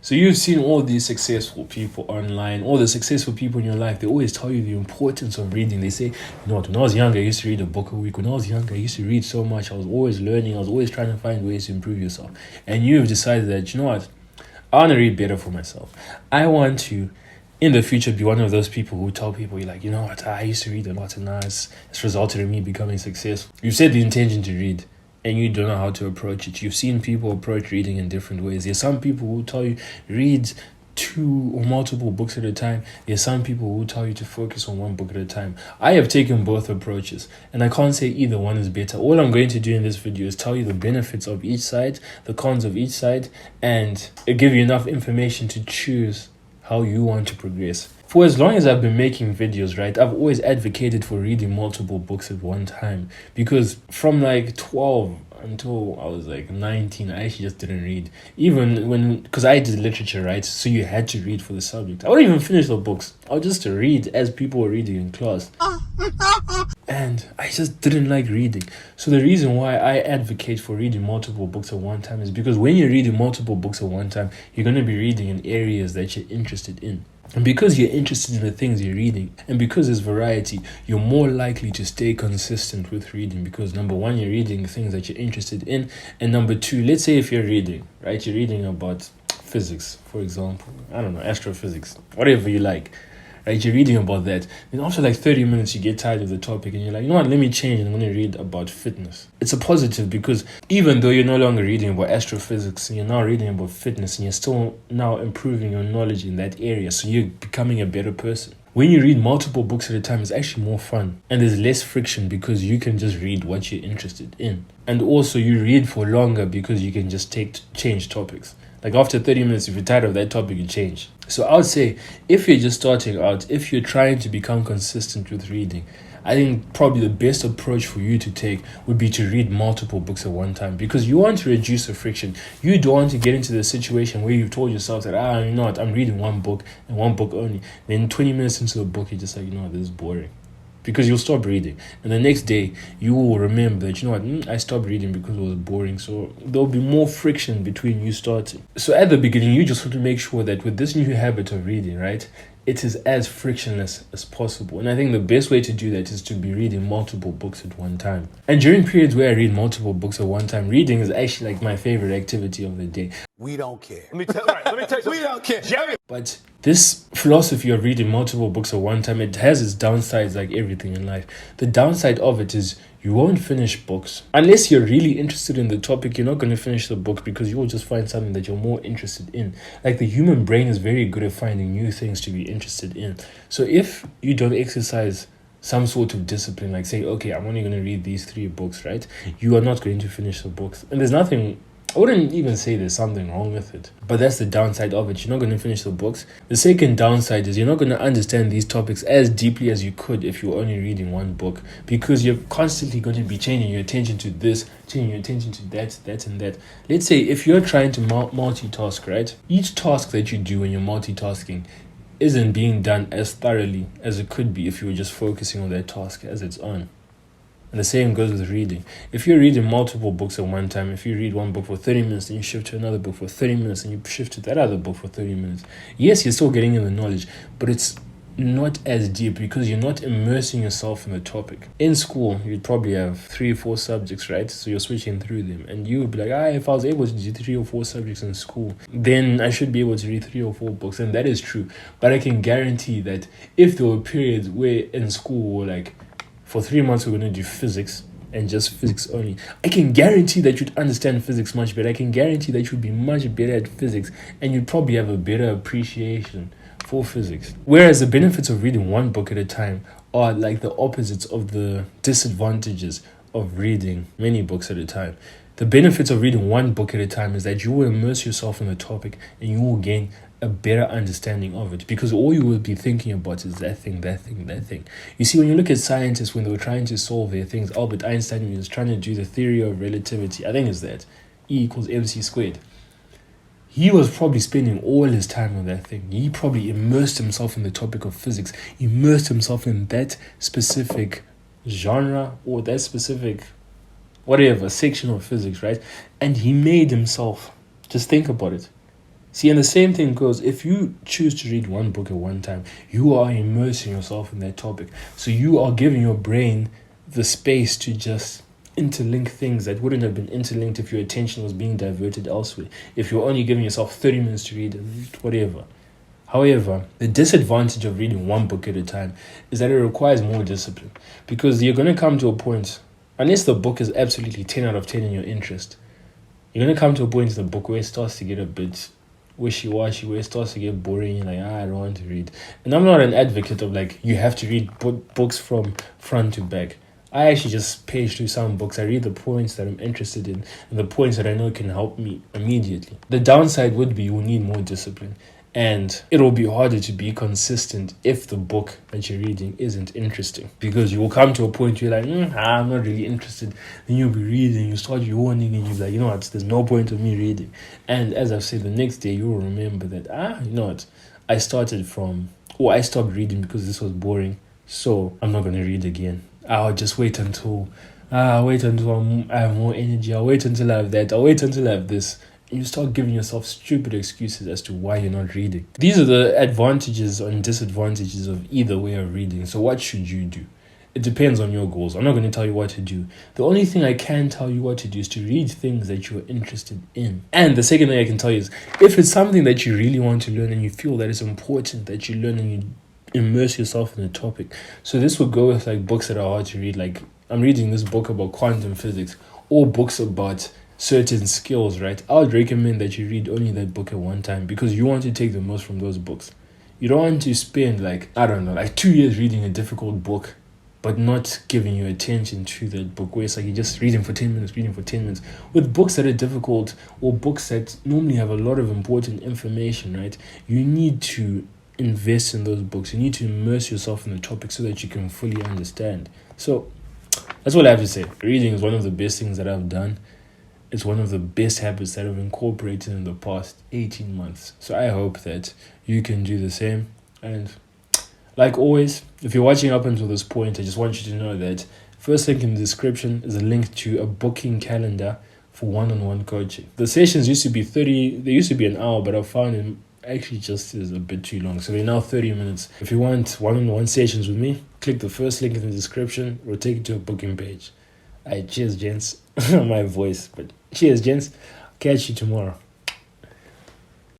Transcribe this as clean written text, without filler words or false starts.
So you've seen all these successful people online, all the successful people in your life. They always tell you the importance of reading. They say, you know what, when I was younger, I used to read a book a week. When I was younger, I used to read so much. I was always learning. I was always trying to find ways to improve yourself. And you've decided that, you know what, I want to read better for myself. I want to, in the future, be one of those people who tell people, you're like, you know what, I used to read a lot and now it's resulted in me becoming successful. You've said the intention to read, and you don't know how to approach it. You've seen people approach reading in different ways. There's some people who tell you read 2 or multiple books at a time. There's some people who tell you to focus on 1 book at a time. I have taken both approaches, and I can't say either one is better. All I'm going to do in this video is tell you the benefits of each side, the cons of each side, and give you enough information to choose how you want to progress. For as long as I've been making videos, right, I've always advocated for reading multiple books at one time, because from like 12 until I was like 19, I actually just didn't read. Even because I did literature, right, so you had to read for the subject. I wouldn't even finish the books. I would just read as people were reading in class. And I just didn't like reading. So the reason why I advocate for reading multiple books at one time is because when you're reading multiple books at one time, you're going to be reading in areas that you're interested in. And because you're interested in the things you're reading, and because there's variety, you're more likely to stay consistent with reading, because number one, you're reading things that you're interested in, and number two, let's say if you're reading, right, you're reading about physics, for example, I don't know, astrophysics, whatever you like, right, you're reading about that, then after like 30 minutes you get tired of the topic and you're like, you know what, let me change and I'm going to read about fitness. It's a positive, because even though you're no longer reading about astrophysics, you're now reading about fitness, and you're still now improving your knowledge in that area, so you're becoming a better person. When you read multiple books at a time, it's actually more fun, and there's less friction because you can just read what you're interested in. And also you read for longer because you can just change topics. Like after 30 minutes, if you're tired of that topic, you change. So I would say, if you're just starting out, if you're trying to become consistent with reading, I think probably the best approach for you to take would be to read multiple books at one time, because you want to reduce the friction. You don't want to get into the situation where you've told yourself that, you know what, I'm reading 1 book and 1 book only. Then 20 minutes into the book, you're just like, you know what, this is boring. Because you'll stop reading, and the next day you will remember that, you know what, I stopped reading because it was boring. So there'll be more friction between you starting. So at the beginning, you just want to make sure that with this new habit of reading, right, it is as frictionless as possible. And I think the best way to do that is to be reading multiple books at one time. And during periods where I read multiple books at one time, reading is actually like my favorite activity of the day. We don't care. Let me tell you, we don't care. Jerry. But this philosophy of reading multiple books at one time, it has its downsides like everything in life. The downside of it is you won't finish books. Unless you're really interested in the topic, you're not going to finish the book, because you will just find something that you're more interested in. Like the human brain is very good at finding new things to be interested in. So if you don't exercise some sort of discipline, like say, okay, I'm only going to read these 3 books, right? You are not going to finish the books. And there's nothing, I wouldn't even say there's something wrong with it, but that's the downside of it. You're not going to finish the books. The second downside is you're not going to understand these topics as deeply as you could if you're only reading 1 book, because you're constantly going to be changing your attention to this, changing your attention to that and that. Let's say if you're trying to multitask, right? Each task that you do when you're multitasking isn't being done as thoroughly as it could be if you were just focusing on that task as its own. And the same goes with reading. If you're reading multiple books at one time, if you read 1 book for 30 minutes, then you shift to another book for 30 minutes, and you shift to that other book for 30 minutes. Yes, you're still getting in the knowledge, but it's not as deep because you're not immersing yourself in the topic. In school, you'd probably have 3 or 4 subjects, right? So you're switching through them, and you would be like, if I was able to do 3 or 4 subjects in school, then I should be able to read 3 or 4 books. And that is true. But I can guarantee that if there were periods where in school, like, for 3 months we're going to do physics and just physics only, I can guarantee that you'd understand physics much better. I can guarantee that you'd be much better at physics, and you'd probably have a better appreciation for physics. Whereas the benefits of reading 1 book at a time are like the opposites of the disadvantages of reading many books at a time. The benefits of reading 1 book at a time is that you will immerse yourself in the topic and you will gain a better understanding of it, because all you will be thinking about is that thing. You see, when you look at scientists, when they were trying to solve their things, Albert Einstein was trying to do the theory of relativity. I think it's that E equals mc squared. He was probably spending all his time on that thing. He probably immersed himself in the topic of physics, immersed himself in that specific genre or that specific whatever section of physics, right? And he made himself, just think about it, See, and the same thing goes, if you choose to read one book at one time, you are immersing yourself in that topic. So you are giving your brain the space to just interlink things that wouldn't have been interlinked if your attention was being diverted elsewhere. If you're only giving yourself 30 minutes to read and whatever. However, the disadvantage of reading one book at a time is that it requires more discipline, because you're going to come to a point, unless the book is absolutely 10 out of 10 in your interest, you're going to come to a point in the book where it starts to get a bit wishy-washy, where it starts to get boring. You're like, I don't want to read. And I'm not an advocate of like, you have to read books from front to back. I actually just page through some books. I read the points that I'm interested in and the points that I know can help me immediately. The downside would be you will need more discipline. And it'll be harder to be consistent if the book that you're reading isn't interesting. Because you will come to a point where you're like, I'm not really interested. Then you'll be reading, you start yawning, and you'll be like, you know what, there's no point of me reading. And as I've said, the next day you'll remember that, you know what, I stopped reading because this was boring, so I'm not going to read again. I'll just wait until I have more energy. I'll wait until I have that. I'll wait until I have this. You start giving yourself stupid excuses as to why you're not reading. These are the advantages and disadvantages of either way of reading. So what should you do? It depends on your goals. I'm not going to tell you what to do. The only thing I can tell you what to do is to read things that you're interested in. And the second thing I can tell you is, if it's something that you really want to learn and you feel that it's important that you learn and you immerse yourself in the topic. So this would go with like books that are hard to read. Like I'm reading this book about quantum physics, or books about certain skills, right? I would recommend that you read only that book at one time, because you want to take the most from those books. You don't want to spend like 2 years reading a difficult book but not giving your attention to that book, where it's like you're just reading for 10 minutes. With books that are difficult, or books that normally have a lot of important information, right? You need to invest in those books. You need to immerse yourself in the topic so that you can fully understand. So that's what I have to say. Reading is one of the best things that I've done. It's one of the best habits that I've incorporated in the past 18 months. So I hope that you can do the same. And like always, if you're watching up until this point, I just want you to know that first link in the description is a link to a booking calendar for one-on-one coaching. The sessions used to be they used to be an hour, but I found it actually just is a bit too long. So they're now 30 minutes. If you want one-on-one sessions with me, click the first link in the description. We'll take you to a booking page. Cheers, gents. My voice, but cheers, gents. Catch you tomorrow.